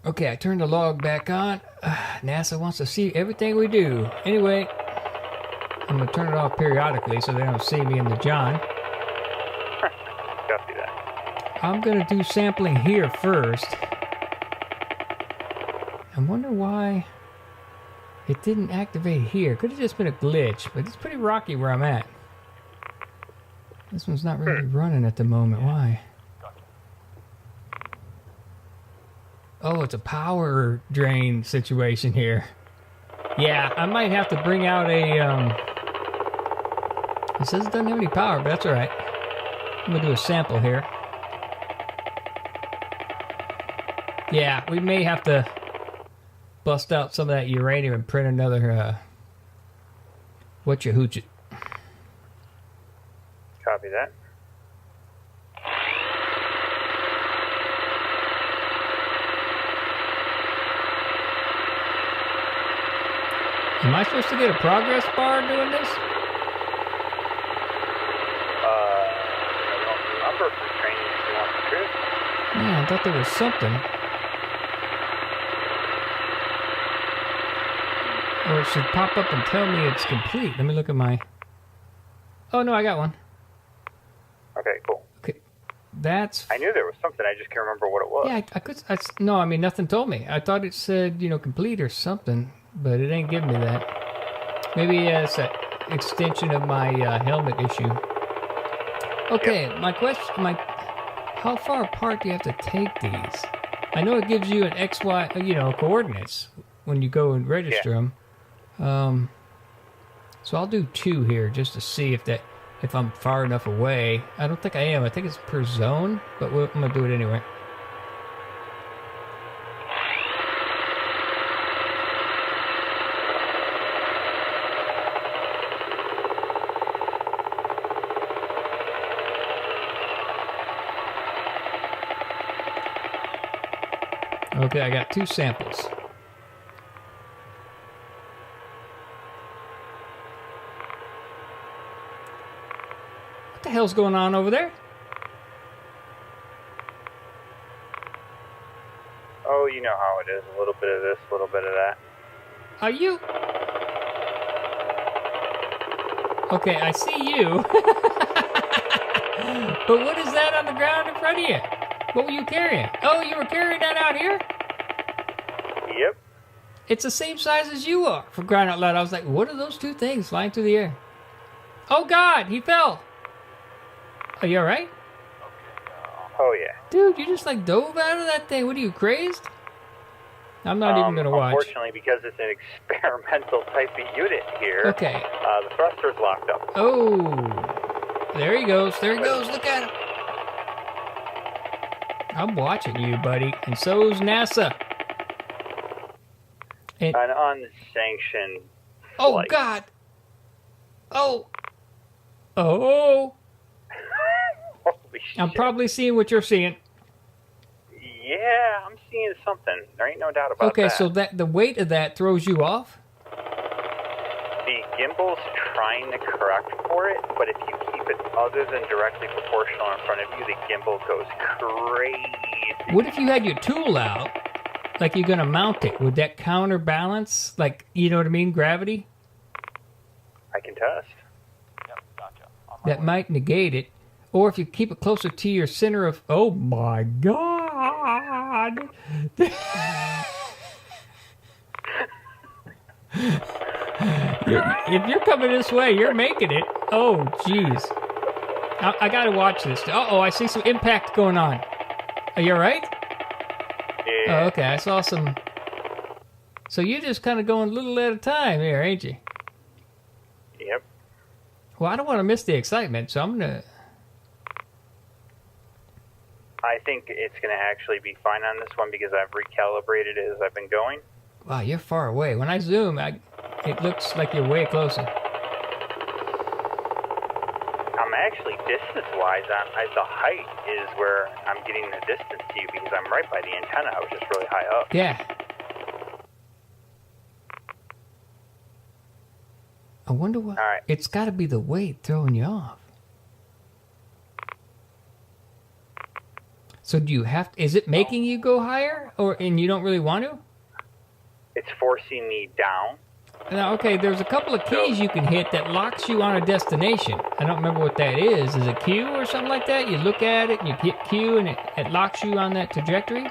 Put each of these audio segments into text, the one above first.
Okay, I turned the log back on. NASA wants to see everything we do. Anyway, I'm going to turn it off periodically so they don't see me in the John. Copy that. I'm going to do sampling here first. I wonder why it didn't activate here. Could have just been a glitch, but it's pretty rocky where I'm at. This one's not really running at the moment. Why? Oh, it's a power drain situation here. Yeah, I might have to bring out a, it says it doesn't have any power, but that's alright. I'm gonna do a sample here. Yeah, we may have to bust out some of that uranium and print another, whatcha-hoochit. Copy that. Am I supposed to get a progress bar doing this? I don't remember from training if you want the truth. Yeah, I thought there was something. Or it should pop up and tell me it's complete. Let me look at my... Oh, no, I got one. Okay, cool. Okay, that's... I knew there was something, I just can't remember what it was. Yeah, I could... no, I mean, nothing told me. I thought it said, complete or something, but it ain't giving me that. Maybe it's an extension of my helmet issue. Okay, Yep. my question... How far apart do you have to take these? I know it gives you an X, Y, coordinates when you go and register them. So I'll do 2 here just to see if I'm far enough away. I don't think I am. I think it's per zone, but I'm going to do it anyway. Okay, I got 2 samples. What the hell's going on over there? Oh, you know how it is. A little bit of this, a little bit of that. Are you... Okay, I see you. But what is that on the ground in front of you? What were you carrying? Oh, you were carrying that out here? Yep. It's the same size as you are, for crying out loud. I was like, what are those 2 things flying through the air? Oh, God, he fell. Are you all right? Oh, yeah. Dude, you just like dove out of that thing. What are you, crazed? I'm not even going to watch. Unfortunately, because it's an experimental type of unit here, Okay. The thruster's locked up. Oh, there he goes. There he goes. Look at him. I'm watching you, buddy. And so's NASA. And, An unsanctioned oh, flight. God. Oh. Oh. Holy shit. I'm probably seeing what you're seeing. Yeah, I'm seeing something. There ain't no doubt about that. Okay, so the weight of that throws you off? The gimbal's trying to correct for it, but if you keep it other than directly proportional in front of you, the gimbal goes crazy. What if you had your tool out, like you're going to mount it? Would that counterbalance, like, you know what I mean, gravity? I can test. Yep, gotcha. That might negate it. Or if you keep it closer to your center of... Oh, my God. If you're coming this way, you're making it. Oh, jeez. I got to watch this. Uh-oh, I see some impact going on. Are you all right? Yeah. Oh, okay, I saw some... So you're just kind of going a little at a time here, ain't you? Yep. Well, I don't want to miss the excitement, so I'm going to... I think it's going to actually be fine on this one because I've recalibrated it as I've been going. Wow, you're far away. When I zoom, it looks like you're way closer. I'm actually distance-wise, the height is where I'm getting the distance to you because I'm right by the antenna. I was just really high up. Yeah. I wonder what... All right. It's got to be the weight throwing you off. So do you have to, is it making you go higher, and you don't really want to? It's forcing me down. Now, okay, there's a couple of keys you can hit that locks you on a destination. I don't remember what that is. Is it Q or something like that? You look at it and you hit Q and it locks you on that trajectory? The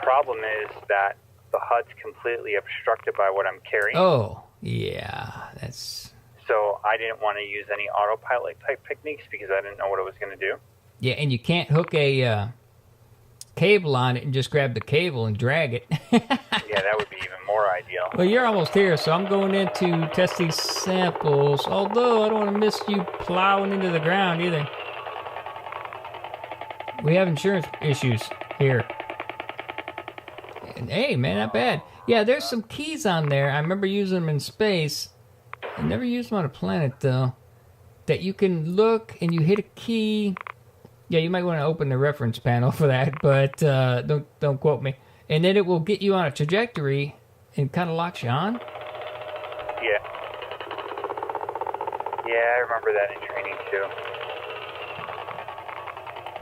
problem is that the HUD's completely obstructed by what I'm carrying. Oh, yeah, that's... So I didn't want to use any autopilot type techniques because I didn't know what it was going to do. Yeah, and you can't hook a cable on it and just grab the cable and drag it. Yeah, that would be even more ideal. Well, you're almost here, so I'm going in to test these samples, although I don't want to miss you plowing into the ground either. We have insurance issues here. And, hey, man, not bad. Yeah, there's some keys on there. I remember using them in space. I never used them on a planet, though. That you can look and you hit a key. Yeah, you might want to open the reference panel for that, but don't quote me. And then it will get you on a trajectory and kind of locks you on. Yeah. Yeah, I remember that in training, too.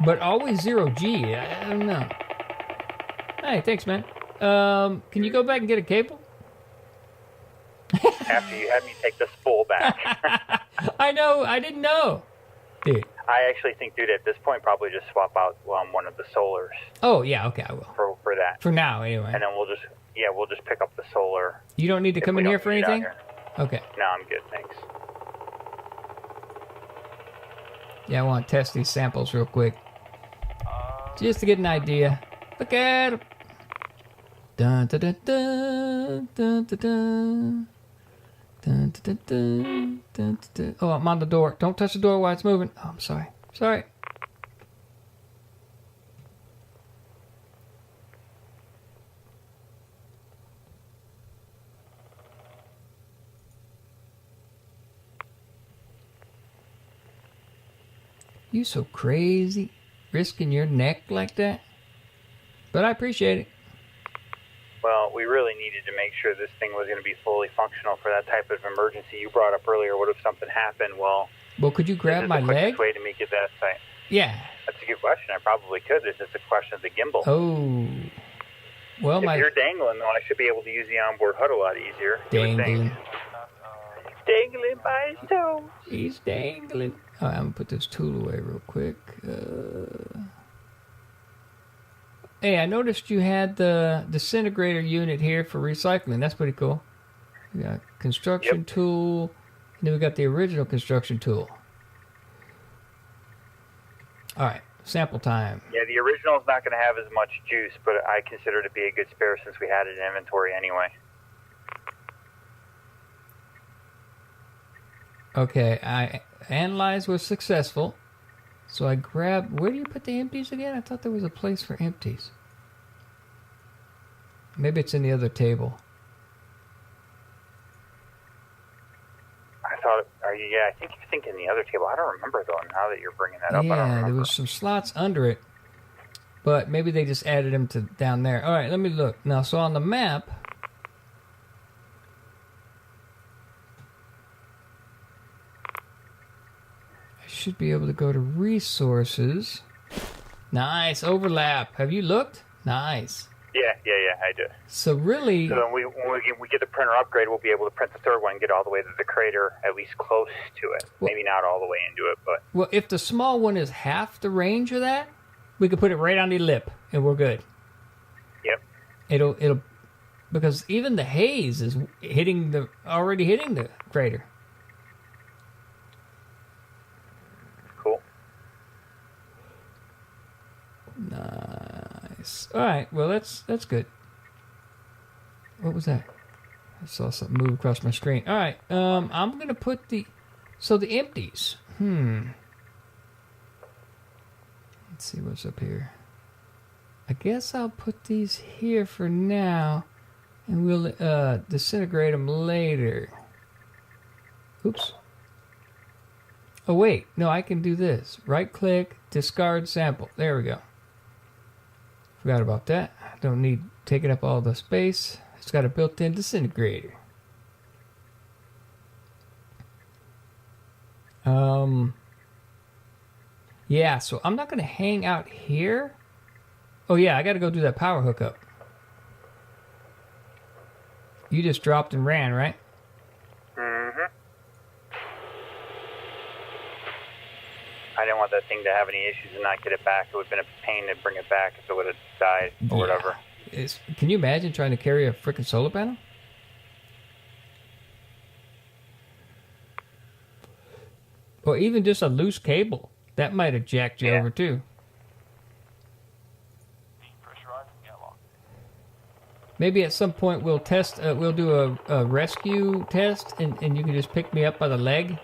But always 0G. I don't know. Hey, thanks, man. Can you go back and get a cable? After you had me take the spool back. I know. I didn't know. Dude. I actually think, dude, at this point, probably just swap out one of the solars. Oh, yeah, okay, I will. For that. For now, anyway. And then we'll just pick up the solar. You don't need to come in here for anything? Okay. No, I'm good, thanks. Yeah, I want to test these samples real quick. Just to get an idea. Look at them. Dun, dun, dun, dun, dun, dun, dun. Dun, dun, dun, dun, dun. Oh, I'm on the door. Don't touch the door while it's moving. Oh, I'm sorry. Sorry. You so crazy, risking your neck like that. But I appreciate it. Well, we really needed to make sure this thing was going to be fully functional for that type of emergency you brought up earlier. What if something happened? Well, could you grab my leg? This is the quickest way to make it that site. Yeah. That's a good question. I probably could. It's just a question of the gimbal. Oh. Well, if you're dangling, though, I should be able to use the onboard HUD a lot easier. Dangling. Dangling by his toes. He's dangling. All right, I'm going to put this tool away real quick. Hey, I noticed you had the disintegrator unit here for recycling. That's pretty cool. We got construction tool, and then we got the original construction tool. All right, sample time. Yeah, the original is not going to have as much juice, but I consider it to be a good spare since we had it in inventory anyway. Okay, I analyzed was successful. So I grabbed... Where do you put the empties again? I thought there was a place for empties. Maybe it's in the other table. I think you're thinking the other table. I don't remember, though, now that you're bringing that up. Yeah, there was some slots under it. But maybe they just added them to down there. All right, let me look. Now, so on the map... should be able to go to resources. Nice overlap. Have you looked? Nice. Yeah, I do. So really, so when we get the printer upgrade, we'll be able to print the third one and get all the way to the crater, at least close to it. Well, maybe not all the way into it, but well, if the small one is half the range of that, we could put it right on the lip, and we're good. Yep. It'll because even the haze is already hitting the crater. Nice. All right. Well, that's good. What was that? I saw something move across my screen. All right. I'm gonna put the empties. Let's see what's up here. I guess I'll put these here for now, and we'll disintegrate them later. Oops. Oh wait, no, I can do this. Right click, discard sample. There we go. Forgot about that. Don't need taking up all the space. It's got a built-in disintegrator. Yeah, so I'm not going to hang out here. Oh, yeah, I got to go do that power hookup. You just dropped and ran, right? Mm-hmm. I didn't want that thing to have any issues and not get it back. It would have been a pain to bring it back if it would have died or whatever. Can you imagine trying to carry a freaking solar panel? Or even just a loose cable. That might have jacked you over, too. Maybe at some point we'll test, we'll do a rescue test, and you can just pick me up by the leg.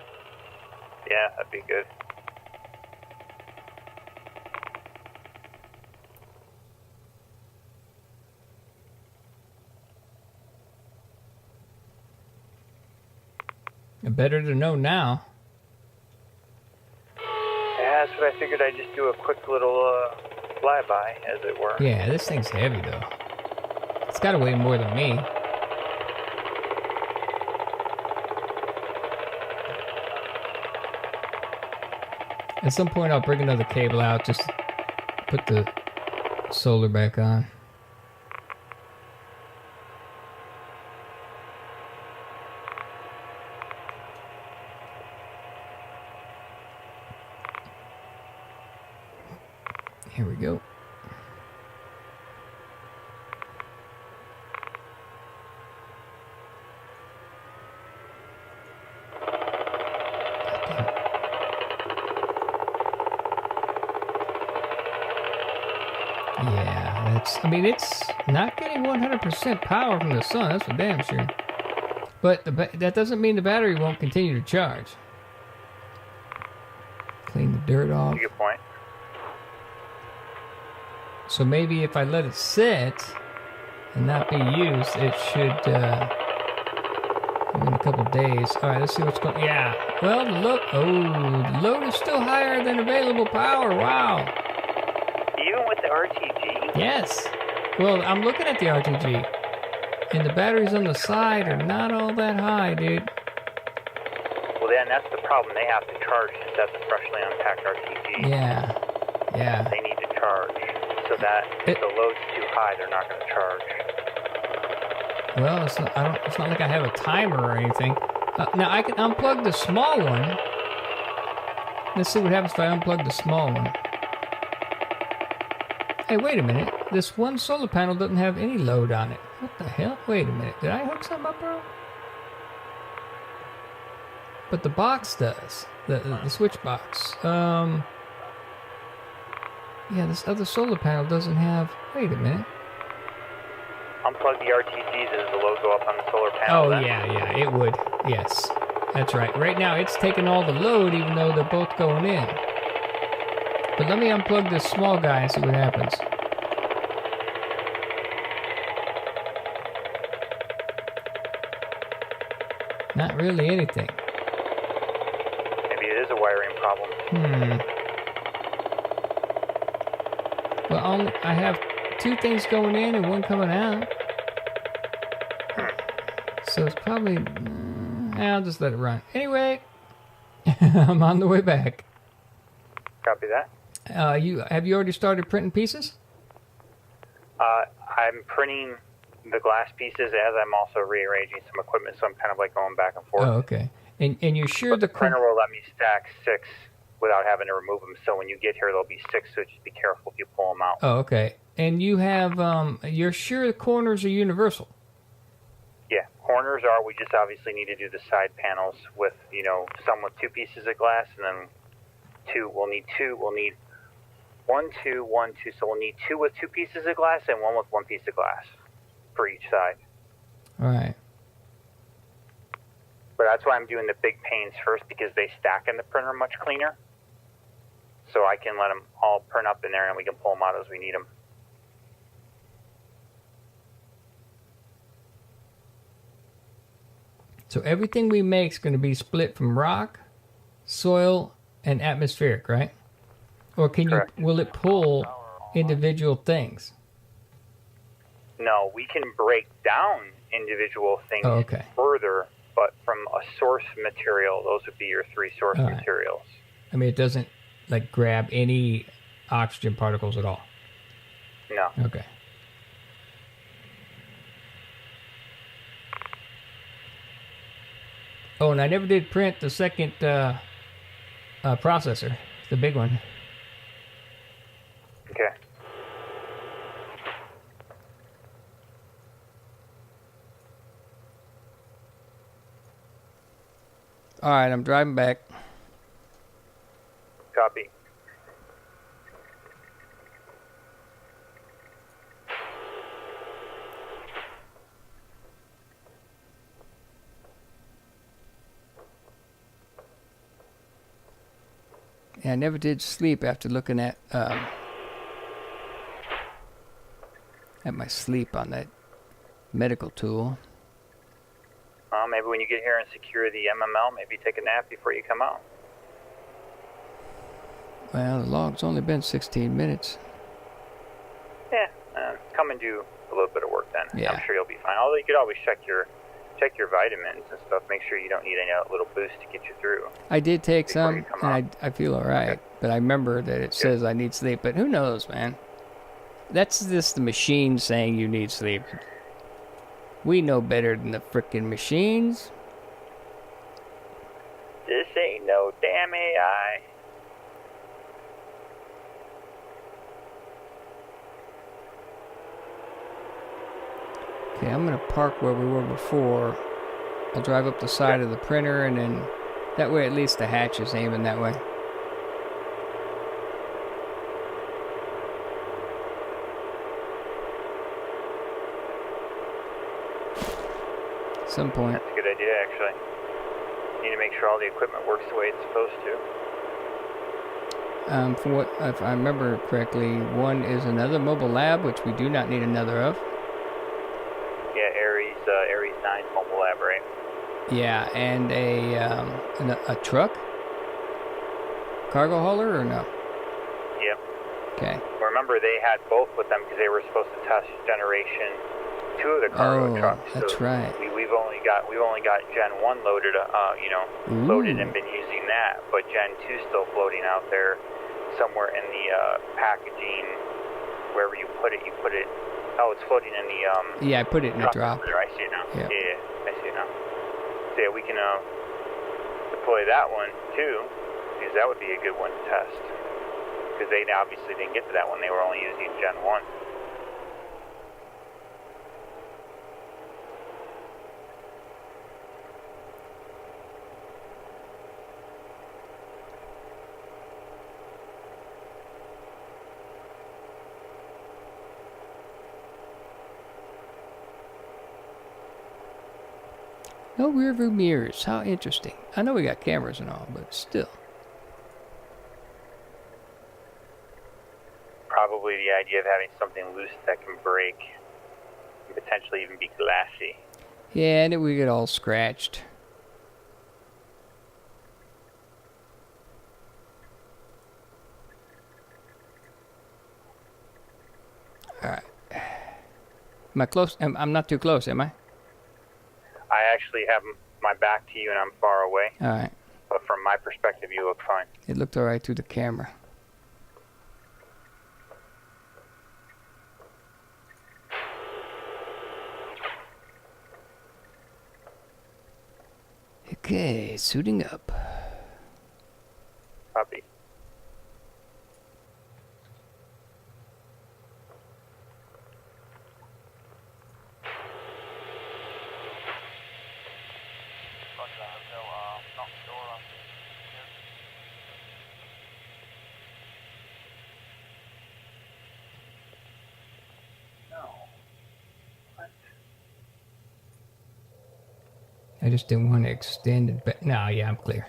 Yeah, that'd be good. Better to know now. Yeah, that's what I figured. I'd just do a quick little flyby, as it were. Yeah, this thing's heavy, though. It's got to weigh more than me. At some point, I'll bring another cable out, just put the solar back on. Here we go. Yeah, it's not getting 100% power from the sun, that's for damn sure. But that doesn't mean the battery won't continue to charge. Clean the dirt off. Good point. So maybe if I let it sit and not be used, it should, in a couple days. All right, let's see what's going on. Yeah, well, the load is still higher than available power. Wow. Even with the RTG? Yes. Well, I'm looking at the RTG, and the batteries on the side are not all that high, dude. Well, then that's the problem. They have to charge since that's a freshly unpacked RTG. Yeah. They need to charge. So that if the load's too high, they're not going to charge. Well, it's not like I have a timer or anything. Now I can unplug the small one. Let's see what happens if I unplug the small one. Hey, wait a minute. This one solar panel doesn't have any load on it. What the hell? Wait a minute. Did I hook something up wrong? But the box does. The switch box. Yeah, this other solar panel doesn't have... Wait a minute. Unplug the RTGs, does the load go up on the solar panel? Oh, yeah, it would. Yes, that's right. Right now, it's taking all the load, even though they're both going in. But let me unplug this small guy and see what happens. Not really anything. Maybe it is a wiring problem. Well, I have two things going in and one coming out. So it's probably... I'll just let it run. Anyway, I'm on the way back. Copy that. Have you already started printing pieces? I'm printing the glass pieces as I'm also rearranging some equipment, so I'm kind of like going back and forth. Oh, okay. And you're sure but the printer will let me stack 6 without having to remove them. So when you get here, there'll be 6, so just be careful if you pull them out. Oh, okay. And you have, you're sure the corners are universal? Yeah, corners are. We just obviously need to do the side panels with, some with 2 pieces of glass, and then 2. We'll need 1, 2, 1, 2. So we'll need 2 with 2 pieces of glass and 1 with 1 piece of glass for each side. All right. But that's why I'm doing the big panes first, because they stack in the printer much cleaner. So I can let them all print up in there, and we can pull them out as we need them. So everything we make is going to be split from rock, soil, and atmospheric, right? Or will it pull individual things? No, we can break down individual things further, but from a source material, those would be your 3 source materials. I mean, it doesn't like grab any oxygen particles at all? No. Okay. Oh, and I never did print the second processor, the big one. Okay. All right, I'm driving back. Copy. Yeah, I never did sleep after looking at my sleep on that medical tool. Maybe when you get here and secure the MML, maybe take a nap before you come out. Well, the log's only been 16 minutes. Yeah, come and do a little bit of work then. Yeah. I'm sure you'll be fine. Although you could always check your vitamins and stuff. Make sure you don't need any little boost to get you through. I did take some, and I feel all right. Okay. But I remember that it says I need sleep. But who knows, man? That's just the machine saying you need sleep. We know better than the frickin' machines. This ain't no damn AI. Okay, I'm gonna park where we were before. I'll drive up the side of the printer, and then that way at least the hatch is aiming that way. At some point. That's a good idea, actually. You need to make sure all the equipment works the way it's supposed to. From what, if I remember correctly, one is another mobile lab, which we do not need another of. Yeah, Ares 9 mobile lab, right? Yeah, and a truck? Cargo hauler or no? Yep. Okay. Remember, they had both with them because they were supposed to test generation 2 of the cargo trucks. That's so right. We've only got Gen 1 loaded, loaded and been using that, but Gen 2 still floating out there somewhere in the packaging. Wherever you put it. Oh, it's floating in the Yeah, I put it in the drop. I see it now. Yeah. I see it now. So yeah, we can deploy that one too, because that would be a good one to test. Because they obviously didn't get to that one; they were only using Gen 1. No rear view mirrors. How interesting. I know we got cameras and all, but still. Probably the idea of having something loose that can break and potentially even be glassy. Yeah, and we get all scratched. Alright. Am I close? I'm not too close, am I? I actually have my back to you and I'm far away. Alright. But from my perspective, you look fine. It looked alright through the camera. Okay, suiting up. Copy. I just didn't want to extend it, but no, yeah, I'm clear.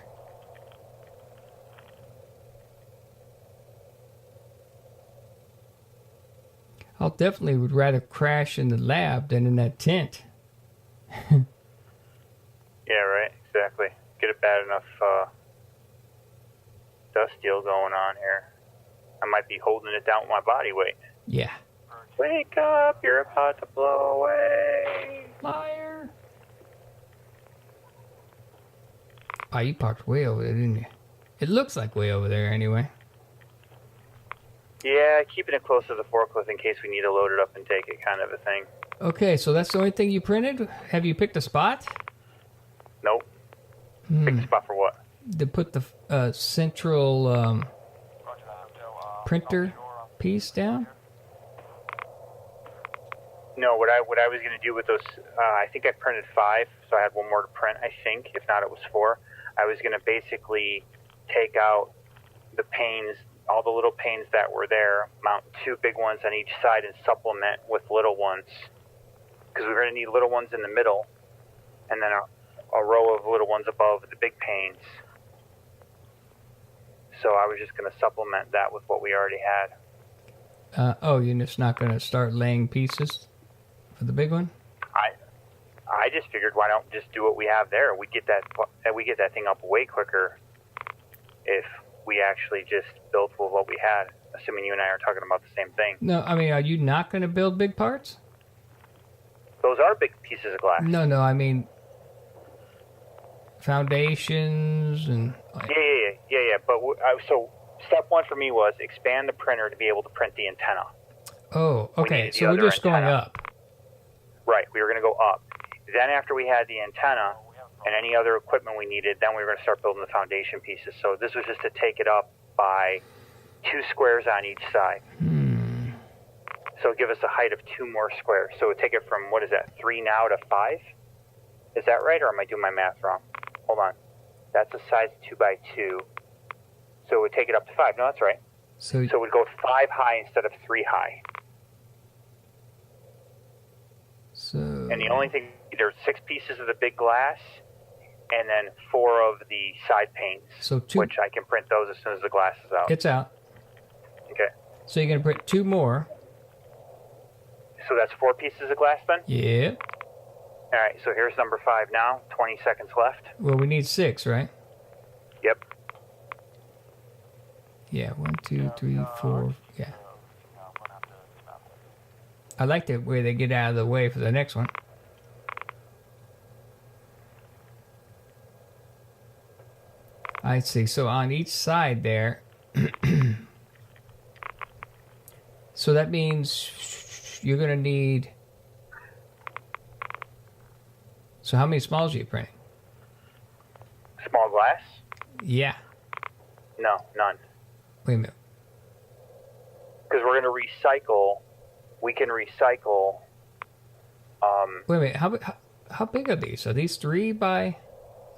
I'll definitely would rather crash in the lab than in that tent. Yeah, right, exactly. Get a bad enough dust deal going on here. I might be holding it down with my body weight. Yeah. Wake up, you're about to blow away. Liar. Oh, you parked way over there, didn't you? It looks like way over there anyway. Yeah, keeping it close to the forklift in case we need to load it up and take it, kind of a thing. Okay, so that's the only thing you printed? Have you picked a spot? Nope. Pick the spot for what? To put the central printer piece down? No, what I was going to do with those, I think I printed 5, so I had one more to print, I think. If not, it was 4. I was going to basically take out the panes, all the little panes that were there, mount 2 big ones on each side, and supplement with little ones. Because we're going to need little ones in the middle, and then a row of little ones above the big panes. So I was just going to supplement that with what we already had. You're just not going to start laying pieces for the big one? I just figured, why don't just do what we have there? We get that thing up way quicker if we actually just built with what we had. Assuming you and I are talking about the same thing. No, I mean, are you not going to build big parts? Those are big pieces of glass. No, I mean foundations and. Yeah. But so step 1 for me was expand the printer to be able to print the antenna. Oh, okay. So we're just going up. Right. We were going to go up. Then after we had the antenna and any other equipment we needed, then we were going to start building the foundation pieces. So this was just to take it up by 2 squares on each side. So give us a height of 2 more squares. So it would take it from, what is that, 3 now to 5? Is that right, or am I doing my math wrong? Hold on. That's a size 2 by 2. So it would take it up to 5. No, that's right. So it would go 5 high instead of 3 high. And the only thing, there's 6 pieces of the big glass, and then 4 of the side panes, which I can print those as soon as the glass is out. It's out. Okay. So you're going to print 2 more. So that's 4 pieces of glass then? Yeah. All right, so here's number 5 now. 20 seconds left. Well, we need 6, right? Yep. Yeah, 1, 2, 3, 4. Yeah. I like the way they get out of the way for the next one. I see. So on each side there, so that means you're going to need. So how many smalls are you printing? Small glass? Yeah. No, none. Wait a minute. Because we're going to recycle. We can recycle. Wait a minute. How big are these? Are these 3 by?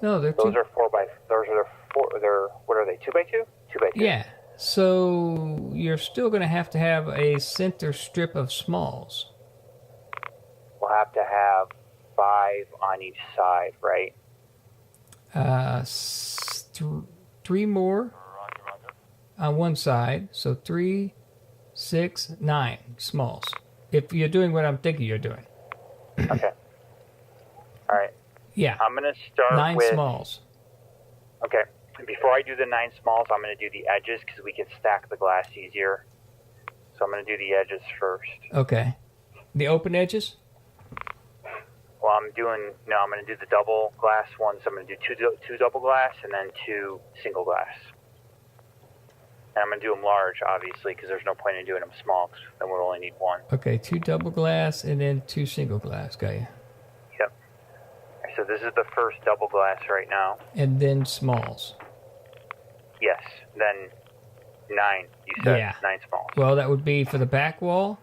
No, they're 2. Those are 4 by. Those are 4. They're what are they? 2 by 2? 2 by 2. Yeah. So you're still going to have a center strip of smalls. We'll have to have 5 on each side, right? 3 more on one side. So 3, 6, 9 smalls. If you're doing what I'm thinking you're doing. Okay. All right. Yeah. I'm going to start 9 with... smalls. Okay. Before I do the 9 smalls, I'm going to do the edges because we can stack the glass easier. So I'm going to do the edges first. Okay. The open edges? Well, I'm going to do the double glass ones. I'm going to do two double glass and then 2 single glass. And I'm going to do them large, obviously, because there's no point in doing them small, because then we'll only need 1. Okay, 2 double glass and then 2 single glass. Got you. Yep. So this is the first double glass right now. And then smalls. Yes. Then 9, you said. Yeah. 9 smalls. Well, that would be for the back wall,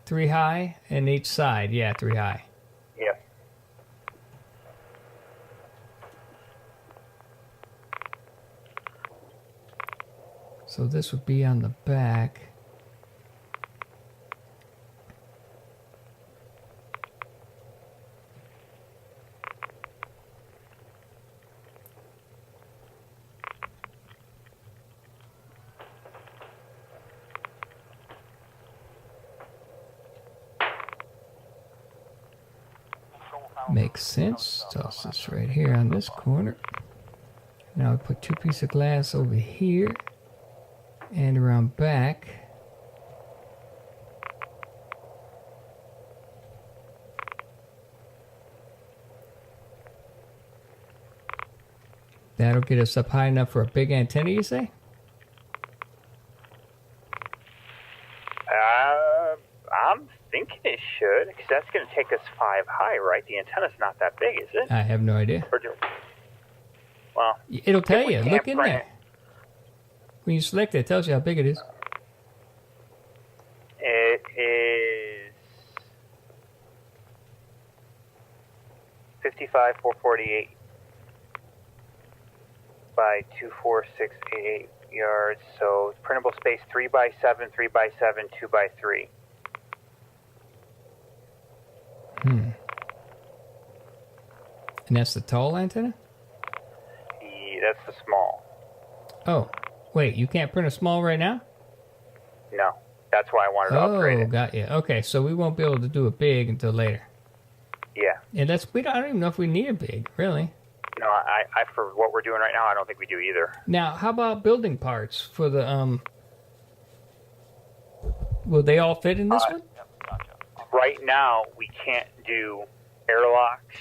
3 high, and each side, 3 high. Yep. So this would be on the back. Makes sense. Toss this right here on this corner. Now I put 2 pieces of glass over here and around back. That'll get us up high enough for a big antenna, you say? I'm thinking it should, because that's going to take us 5 high, right? The antenna's not that big, is it? I have no idea. Well, it'll tell you. Look in print there. When you select it, it tells you how big it is. It is 55,448 by 24688 yards. So printable space 3 by 7, 3 by 7, 2 by 3. And that's the tall antenna? That's the small. Oh, wait, you can't print a small right now? No, that's why I wanted to upgrade it. Oh, got you. Okay, so we won't be able to do a big until later. Yeah. And I don't even know if we need a big, really. No, I for what we're doing right now, I don't think we do either. Now, how about building parts for the will they all fit in this one? Right now, we can't do airlocks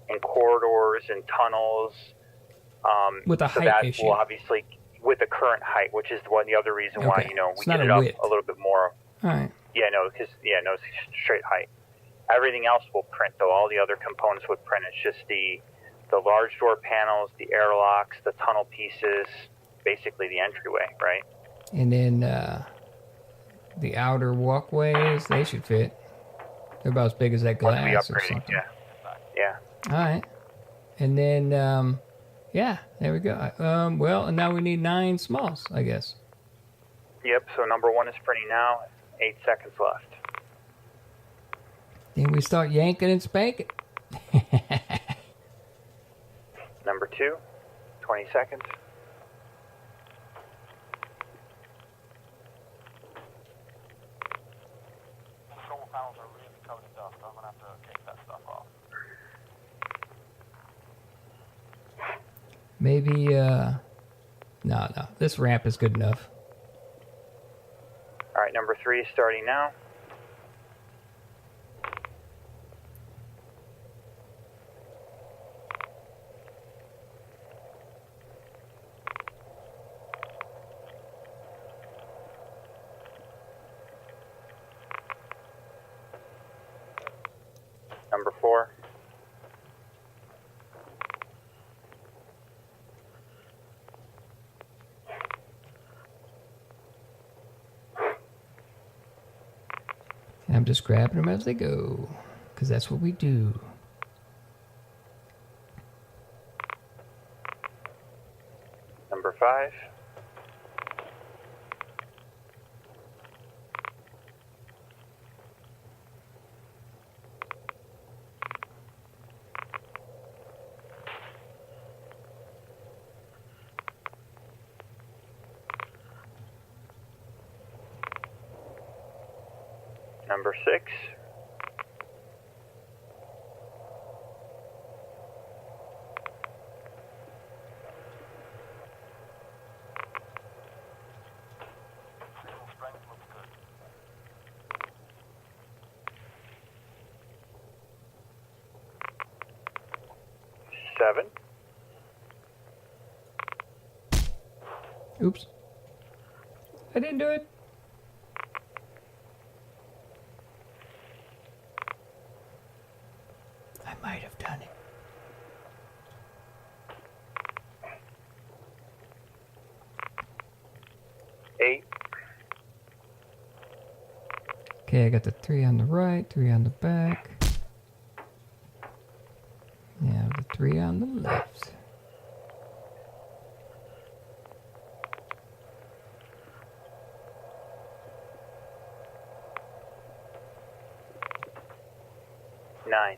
and corridors and tunnels. With a so height that issue. will obviously, with the current height, which is the other reason why, we It's get not it a up width. a little bit more. All right. Yeah, no, it's straight height. Everything else will print, though. All the other components would print. It's just the large door panels, the airlocks, the tunnel pieces, basically the entryway, right? And then the outer walkways, they should fit. They're about as big as that Once we glass or upgrade it, something. yeah. All right. And then, yeah, there we go. Well, and now we need 9 smalls, I guess. Yep, so number 1 is printing now. 8 seconds left. Then we start yanking and spanking. Number 2, 20 seconds. Control panels are really covered in dust. I'm going to have to take that stuff off. Maybe, no. This ramp is good enough. All right, number 3 is starting now. Number 4. And I'm just grabbing them as they go, because that's what we do. Number 5. Number 6. Signal strength looks good. 7. Oops. I didn't do it. I might have done it. Eight. Okay, I got the 3 on the right, 3 on the back. Now the 3 on the left. Nine.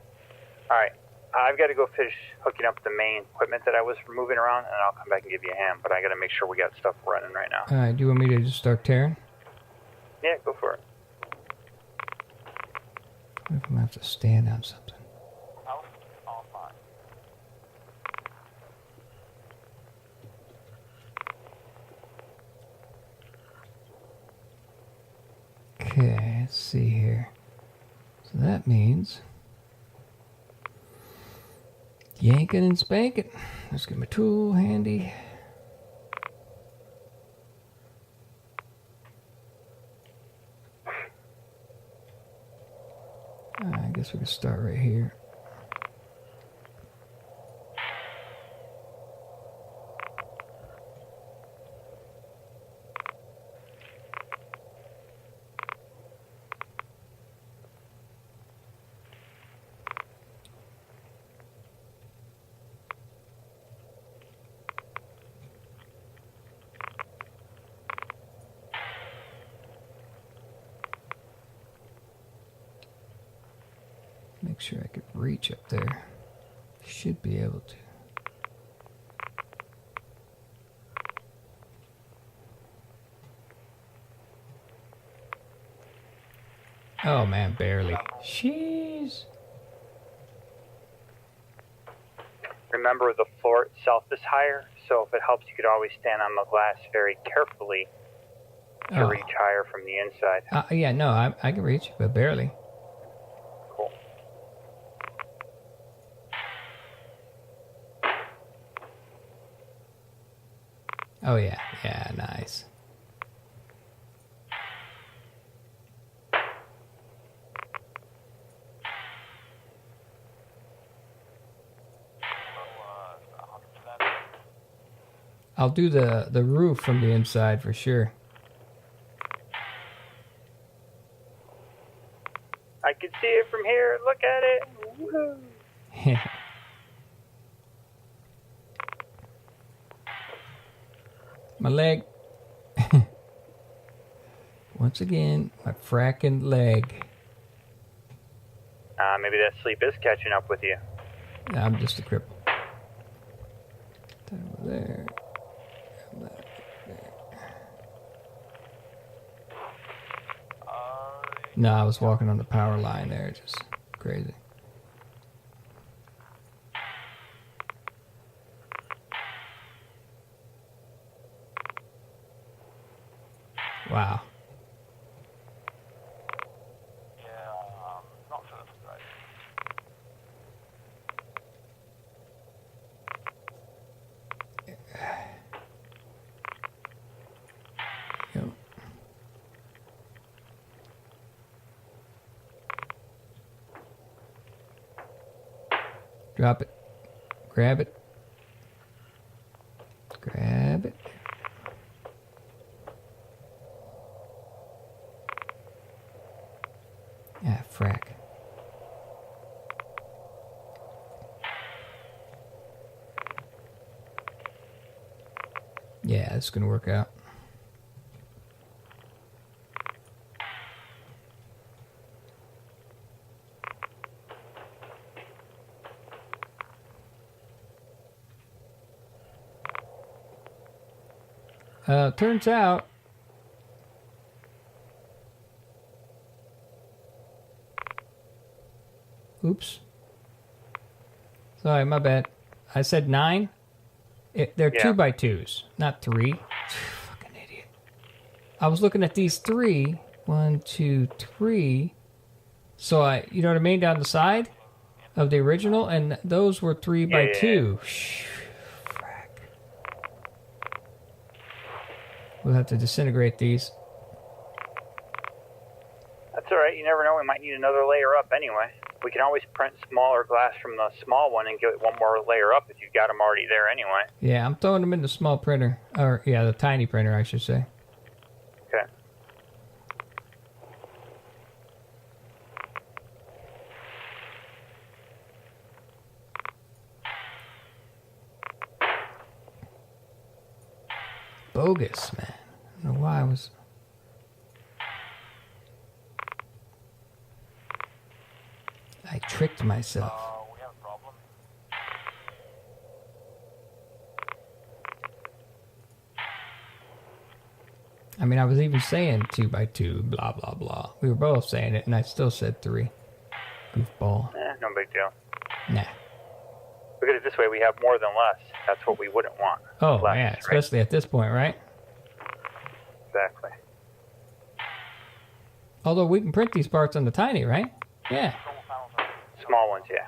All right. I've got to go finish hooking up the main equipment that I was moving around, and I'll come back and give you a hand. But I got to make sure we got stuff running right now. All right, do you want me to just start tearing? Yeah, go for it. What if I'm going to have to stand on something? House offline. Okay, let's see here. So that means yanking and spanking. Let's get my tool handy. I guess we can start right here. Make sure I could reach up there. Should be able to. Oh man, barely. Jeez. Remember, the floor itself is higher, so if it helps, you could always stand on the glass very carefully to reach higher from the inside. Yeah, no, I can reach, but barely. Cool. Oh yeah, yeah, nice. I'll do the roof from the inside for sure. I can see it from here. Look at it. Woohoo. My leg. Once again, my fracking leg. Maybe that sleep is catching up with you. I'm just a cripple. Over there. No, I was walking on the power line there, just crazy. Wow. Yeah, not sure that's great. Yep. Drop it. Grab it. Grab it. Ah, frack. Yeah, it's gonna work out. Turns out oops. Sorry, my bad. I said 9. They're 2x2s, not 3. Fucking idiot. I was looking at these 3. 1, 2, 3. So you know what I mean, down the side of the original, and those were 3x2. Frack. We'll have to disintegrate these. That's all right. You never know. We might need another layer up anyway. We can always print smaller glass from the small one and get one more layer up if you've got them already there anyway. Yeah, I'm throwing them in the small printer. Or, yeah, the tiny printer, I should say. Okay. Bogus, man. I don't know why I was... I tricked myself. We have a problem. I mean, I was even saying 2x2, blah, blah, blah. We were both saying it, and I still said 3. Goofball. No big deal. Nah. Look at it this way. We have more than less. That's what we wouldn't want. Oh, less, yeah, especially at this point, right? Exactly. Although we can print these parts on the tiny, right? Yeah. Small ones, yeah.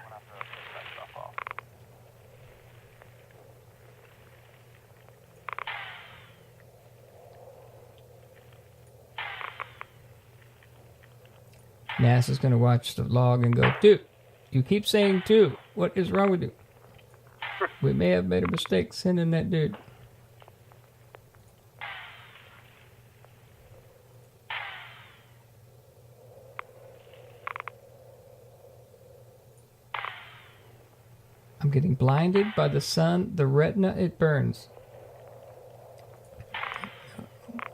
NASA's going to watch the log and go, dude, you keep saying 2. What is wrong with you? We may have made a mistake sending that dude. I'm getting blinded by the sun. The retina, it burns.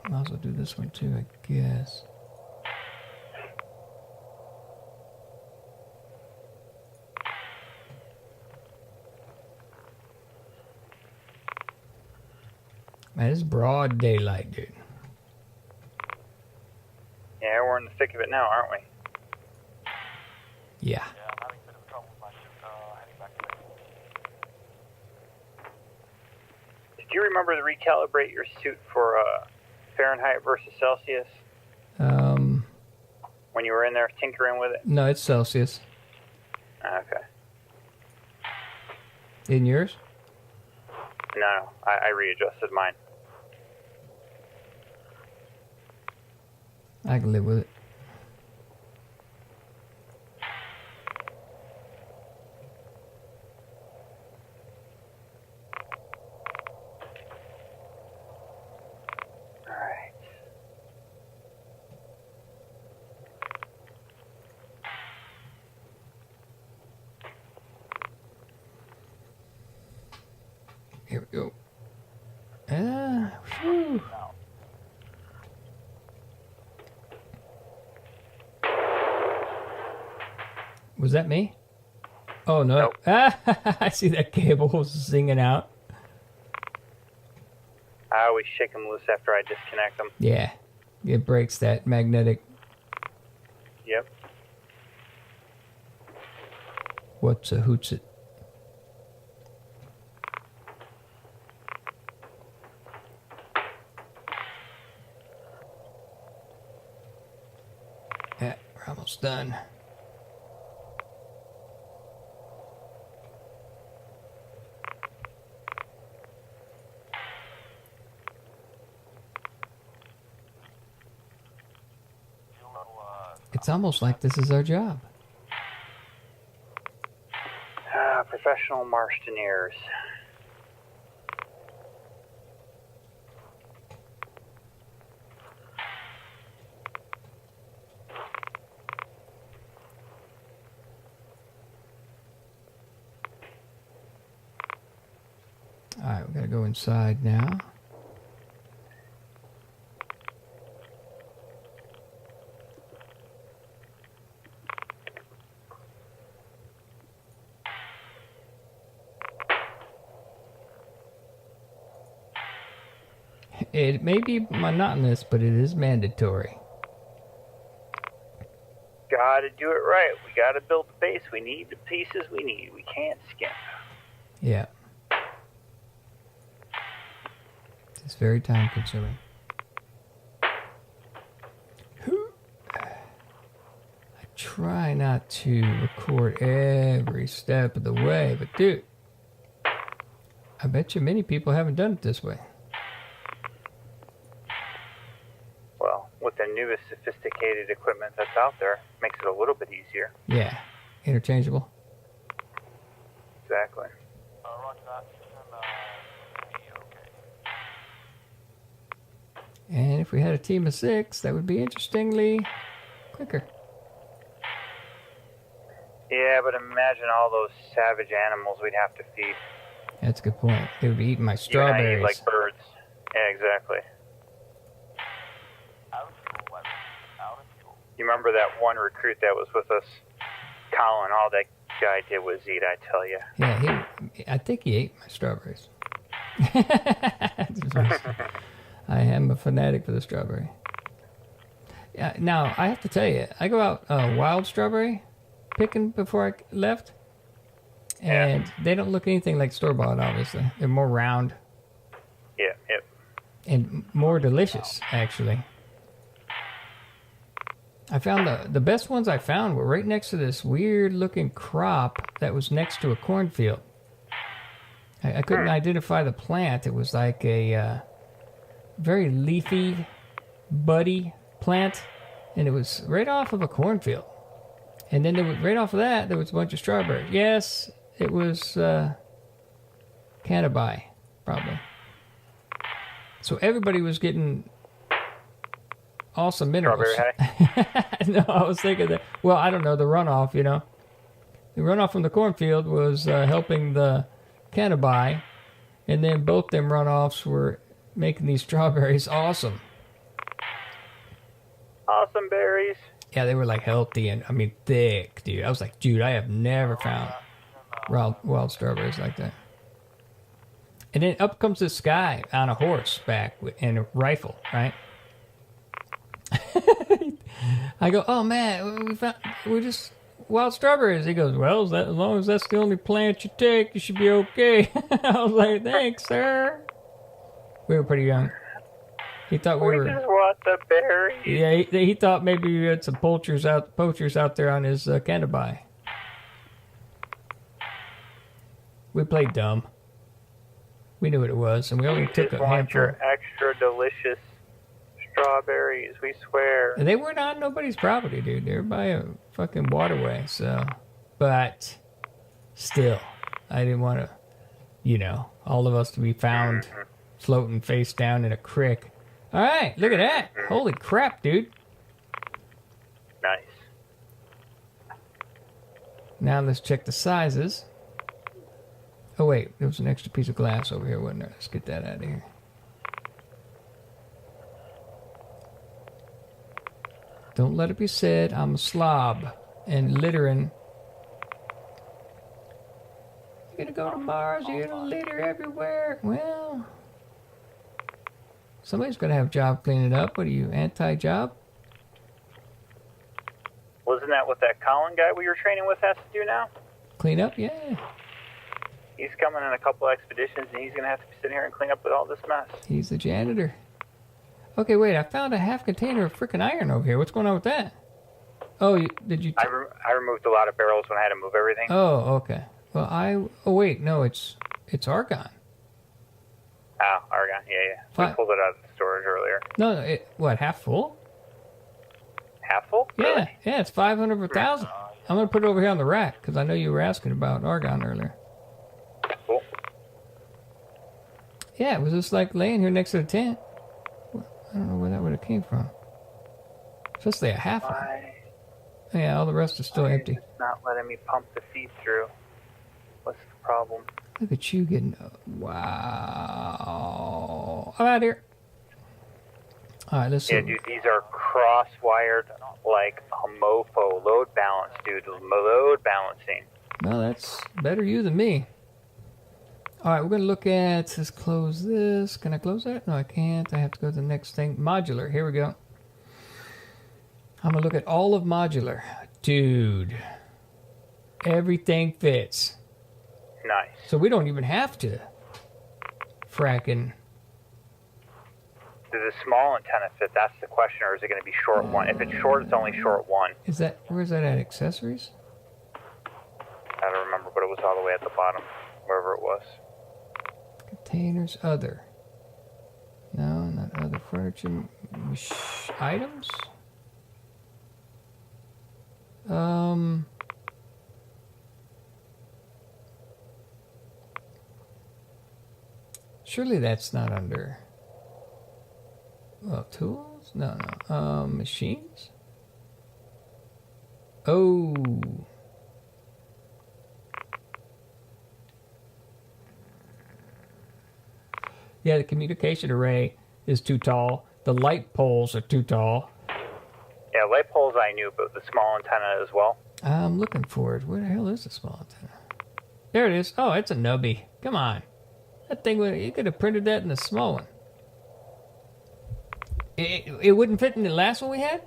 Might as well do this one too, I guess. Man, it's broad daylight, dude. Yeah, we're in the thick of it now, aren't we? Yeah. Yeah, I'm having a bit of trouble with my suit heading back to base. Did you remember to recalibrate your suit for Fahrenheit versus Celsius when you were in there tinkering with it? No, it's Celsius. Okay. In yours? No, I readjusted mine. I can live with it. All right. Here we go. Whew. Was that me? Oh, no. Nope. I see that cable singing out. I always shake them loose after I disconnect them. Yeah. It breaks that magnetic. Yep. What's a hoots it? Yeah, we're almost done. It's almost like this is our job. Professional martineers. All right, we gotta go inside now. It may be monotonous, but it is mandatory. Gotta do it right. We gotta build the base. We need the pieces we need. We can't skimp. Yeah. It's very time consuming. I try not to record every step of the way, but dude, I bet you many people haven't done it this way. Well, with the newest sophisticated equipment that's out there, makes it a little bit easier. Yeah, interchangeable. Exactly. Roger that. Okay. And if we had a team of 6, that would be interestingly quicker. Yeah, but imagine all those savage animals we'd have to feed. That's a good point. They would be eating my You and I strawberries. eat like birds. Yeah, exactly. Out of fuel, Weber. Out of fuel. You remember that one recruit that was with us? Colin, all that guy did was eat, I tell you. Yeah, I think he ate my strawberries. I am a fanatic for the strawberry. Yeah, now, I have to tell you, I go out wild strawberry picking before I left, and they don't look anything like store-bought, obviously. They're more round. Yeah, yep. And more delicious, actually. I found the best ones I found were right next to this weird-looking crop that was next to a cornfield. I couldn't identify the plant. It was like a very leafy, buddy plant, and it was right off of a cornfield. And then right off of that, there was a bunch of strawberries. Yes, it was Cannabi, probably. So everybody was getting awesome minerals. Strawberry hay? No, I was thinking that. Well, I don't know, the runoff, The runoff from the cornfield was helping the Cannabi, and then both them runoffs were making these strawberries awesome. Awesome berries. Yeah, they were like healthy and, thick, dude. I was like, dude, I have never found wild strawberries like that. And then up comes this guy on a horseback and a rifle, right? I go, oh man, we just wild strawberries. He goes, well, as long as that's the only plant you take, you should be okay. I was like, thanks, sir. We were pretty young. He thought we were. Just want the berries. Yeah, he thought maybe we had some poachers out there on his Cannabi. We played dumb. We knew what it was, and we only took a handful. Your extra delicious strawberries, we swear. And they weren't on nobody's property, dude. They were by a fucking waterway, so. But still, I didn't want to, all of us to be found floating face down in a creek. All right, look at that. Holy crap, dude. Nice. Now let's check the sizes. Oh, wait, there was an extra piece of glass over here, wasn't there? Let's get that out of here. Don't let it be said I'm a slob and littering. You're gonna go to Mars, you're gonna litter everywhere. Well, somebody's gonna have a job cleaning it up. What are you, anti-job? Wasn't that what that Colin guy we were training with has to do now? Clean up? Yeah. He's coming in a couple expeditions, and he's going to have to be sitting here and clean up with all this mess. He's the janitor. Okay, wait, I found a half container of freaking iron over here. What's going on with that? Oh, did you... I removed a lot of barrels when I had to move everything. Oh, okay. Well, oh, wait, no, it's argon. Oh, argon, yeah. We pulled it out of the storage earlier. No, what, half full? Half full? Yeah, Really? yeah, it's 500 per thousand. I'm going to put it over here on the rack, because I know you were asking about argon earlier. Cool. Yeah, it was just like laying here next to the tent. I don't know where that would have came from. Especially a half one. Yeah, all the rest is still empty. It's not letting me pump the feed through. What's the problem? Look at you getting... Wow. I'm out of here. All right, let's see. Yeah, dude, these are cross-wired like a mofo. Load balance, dude. Load balancing. Well, that's better you than me. All right, we're going to look at... Let's close this. Can I close that? No, I can't. I have to go to the next thing. Modular. Here we go. I'm going to look at all of modular. Dude. Everything fits. Nice. So we don't even have to fracking. Does a small antenna fit? That's the question, or is it going to be short one? If it's short, it's only short one. Is that... Where's that at? Accessories? I don't remember, but it was all the way at the bottom, wherever it was. Containers, other. No, not other furniture. Items? Surely that's not under... Well, tools? No. Machines? Oh... Yeah, the communication array is too tall. The light poles are too tall. Yeah, light poles I knew, but the small antenna as well. I'm looking for it. Where the hell is the small antenna? There it is. Oh, it's a nubby. Come on. That thing, you could have printed that in the small one. It wouldn't fit in the last one we had?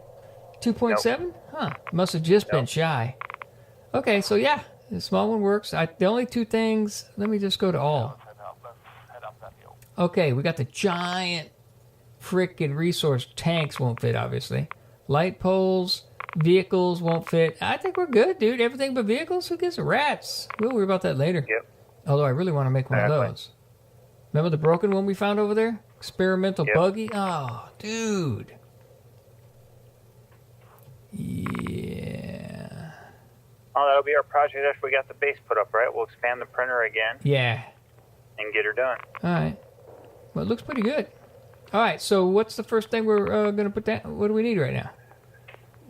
2.7? Nope. Huh. Must have just been shy. Okay, so yeah, the small one works. The only two things, let me just go to all. Okay, we got the giant frickin' resource tanks won't fit, obviously. Light poles, vehicles won't fit. I think we're good, dude. Everything but vehicles, who gives a rat's? We'll worry about that later. Yep. Although I really want to make one of those. Remember the broken one we found over there? Experimental buggy? Oh, dude. Yeah. Oh, that'll be our project after we got the base put up, right? We'll expand the printer again Yeah. and get her done. All right. Well, it looks pretty good. All right, so what's the first thing we're going to put down? What do we need right now?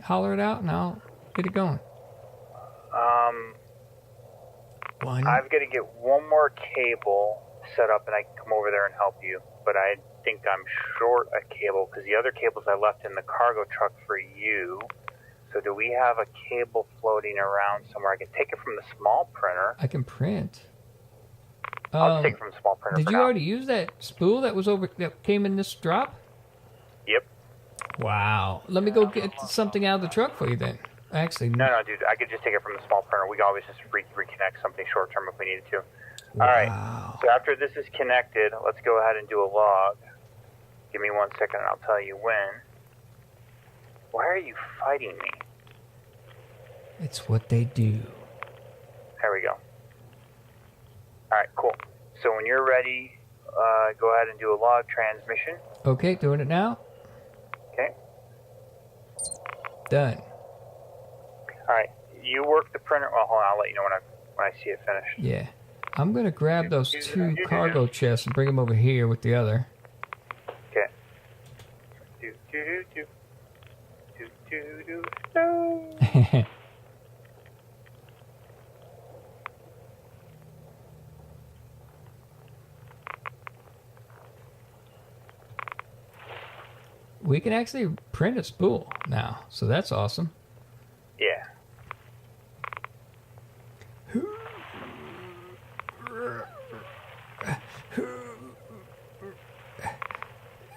Holler it out, and I'll get it going. One. I've got to get one more cable set up, and I can come over there and help you. But I think I'm short a cable because the other cables I left in the cargo truck for you. So do we have a cable floating around somewhere? I can take it from the small printer. I can print. I'll just take it from the small printer. Did for you now. already use that spool that came in this drop? Yep. Wow. Let me go get something out of the truck for you then. Actually, No, dude. I could just take it from the small printer. We can always just reconnect something short term if we needed to. Wow. All right. So after this is connected, let's go ahead and do a log. Give me 1 second, and I'll tell you when. Why are you fighting me? It's what they do. There we go. All right, cool. So when you're ready, go ahead and do a log transmission. Okay, doing it now. Okay. Done. All right. You work the printer. Well, hold on. I'll let you know when I see it finished. Yeah. I'm going to grab those 2 cargo chests and bring them over here with the other. Okay. Do do do do do do do. We can actually print a spool now, so that's awesome. Yeah.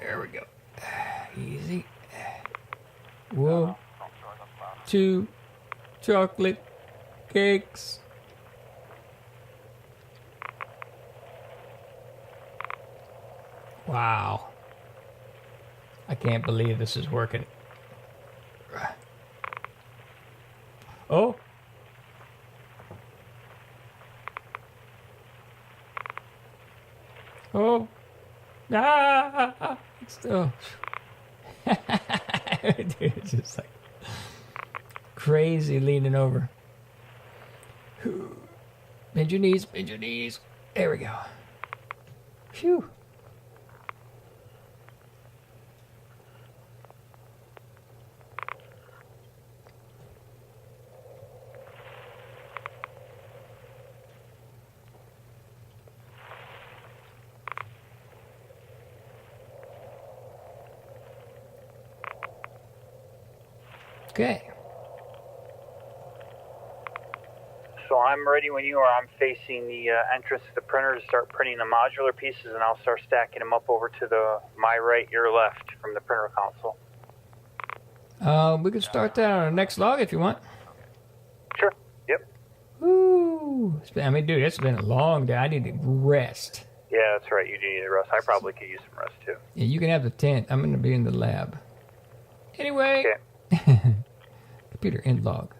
There we go. Easy. Whoa. 2 chocolate cakes. Wow. I can't believe this is working. Oh. Oh. Ah. Oh. Dude, it's just like crazy leaning over. Bend your knees, bend your knees. There we go. Phew. Okay. So I'm ready when you are. I'm facing the entrance to the printer to start printing the modular pieces, and I'll start stacking them up over to my right, your left from the printer console. We can start that on our next log if you want. Sure. Yep. Woo! I mean, dude, it's been a long day. I need to rest. Yeah, that's right. You do need a rest. I probably could use some rest too. Yeah, you can have the tent. I'm going to be in the lab. Anyway. Okay. Computer end log.